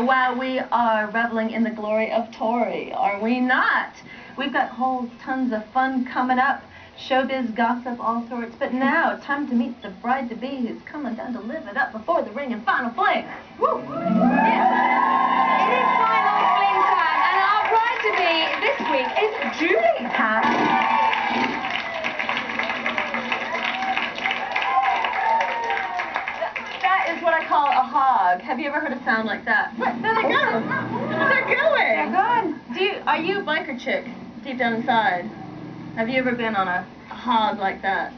Wow, we are reveling in the glory of Tori, are we not? We've got whole tons of fun coming up, showbiz, gossip, all sorts. But now it's time to meet the bride-to-be who's coming down to live it up before the ring and final fling. Woo! Yeah. It is final fling time, and our bride-to-be this week is Julie. That is what I call a hog. Have you ever heard a sound like that? What? There they go. They're going. They're good. Are you a biker chick deep down inside? Have you ever been on a hog like that?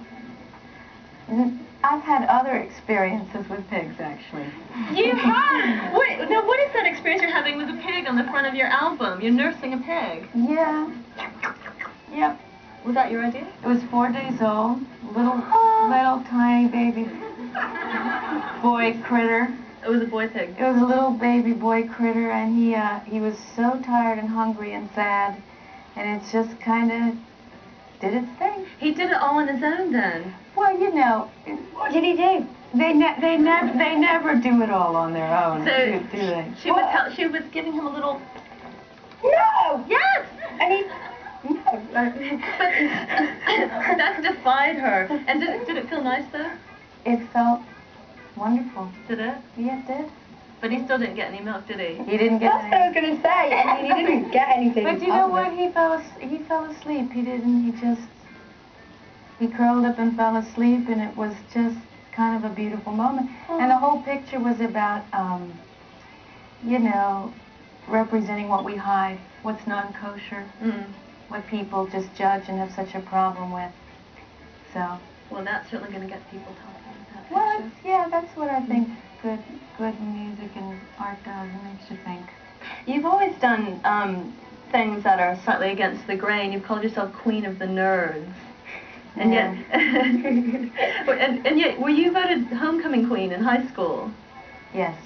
I've had other experiences with pigs, actually. You have? What is that experience you're having with a pig on the front of your album? You're nursing a pig. Yeah. Yep. Was that your idea? It was 4 days old. Little tiny baby boy critter. It was a boy pig. It was a little baby boy critter, and he was so tired and hungry and sad, and it just kind of did its thing. He did it all on his own then? Well, you know. What did he do? They never do it all on their own, So do they? She was giving him a little... No! Yes! And he... No. But that defied her. And did it feel nice though? It felt wonderful. Did it? Yeah, it did. But he still didn't get any milk, did he? He didn't get That's what I was going to say. I mean, he didn't get anything. But you know what? He fell asleep. He curled up and fell asleep, and it was just kind of a beautiful moment. Oh. And the whole picture was about, you know, representing what we hide, what's non-kosher, what people just judge and have such a problem with. So. Well, that's certainly going to get people talking about that. Well, yeah, that's what I think good music and art does. It makes you think. You've always done things that are slightly against the grain. You've called yourself Queen of the Nerds. And yet, and yet, were you voted homecoming queen in high school? Yes.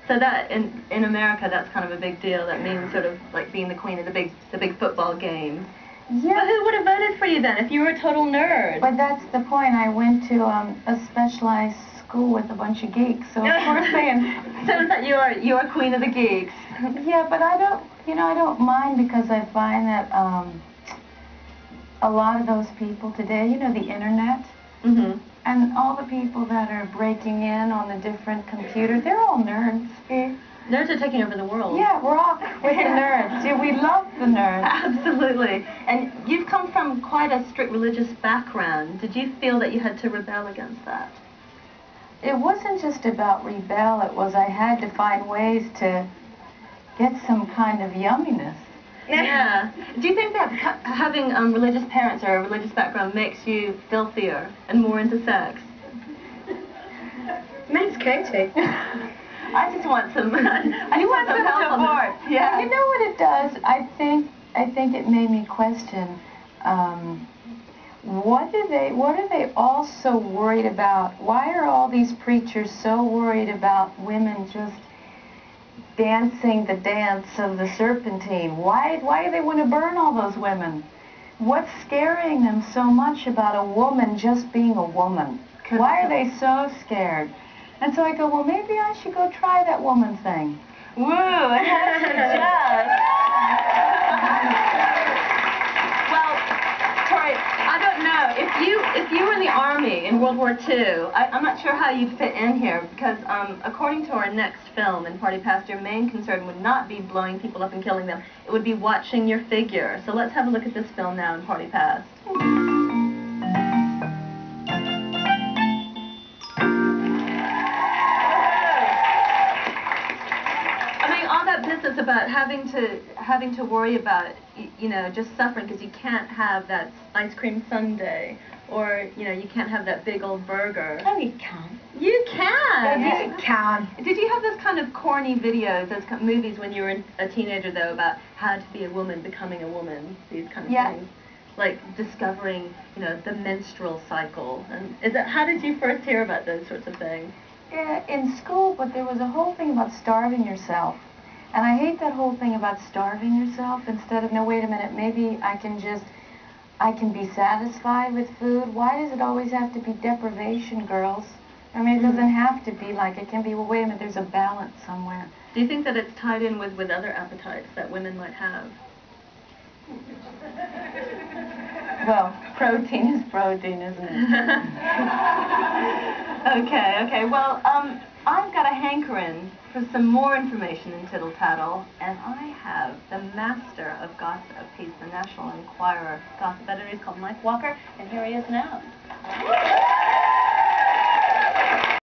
So that in America, that's kind of a big deal. That means sort of like being the queen of the big football game. Yeah. But who would have voted for you then if you were a total nerd? But that's the point. I went to a specialized school with a bunch of geeks, so of course they. So is that you are queen of the geeks? Yeah, but I don't mind, because I find that a lot of those people today, you know, the internet, and all the people that are breaking in on the different computers, they're all nerds. Nerds are taking over the world. Yeah, we're the nerds. Yeah, we love the nerds. Absolutely. And you've come from quite a strict religious background. Did you feel that you had to rebel against that? It wasn't just about rebel. It was I had to find ways to get some kind of yumminess. Yeah. Do you think that having religious parents or a religious background makes you filthier and more into sex? Mine's coating. I just want some. You want some support. Yeah. You know what it does? I think it made me question. What are they all so worried about? Why are all these preachers so worried about women just dancing the dance of the serpentine? Why do they want to burn all those women? What's scaring them so much about a woman just being a woman? Why are they so scared? And so I go, well, maybe I should go try that woman thing. Woo! Well, Tori, I don't know. If you were in the Army in World War II, I'm not sure how you'd fit in here, because according to our next film in Party Past, your main concern would not be blowing people up and killing them. It would be watching your figure. So let's have a look at this film now in Party Past. Business about having to worry about, you know, just suffering because you can't have that ice cream sundae, or you know, you can't have that big old burger. Oh, you can. You can. Yeah, you can. Did you have those kind of corny videos, those movies when you were a teenager though, about how to be a woman, becoming a woman, these kind of things, like discovering, you know, the menstrual cycle? And how did you first hear about those sorts of things? Yeah, in school, but there was a whole thing about starving yourself. And I hate that whole thing about starving yourself instead of, no, wait a minute, maybe I can be satisfied with food. Why does it always have to be deprivation, girls? I mean, it doesn't have to be like, it can be, well, wait a minute, there's a balance somewhere. Do you think that it's tied in with other appetites that women might have? Well, protein is protein, isn't it? Okay. Well, I've got a hankering for some more information in Tittle Tattle, and I have the master of gossip. He's the National Enquirer gossip editor. He's called Mike Walker, and here he is now.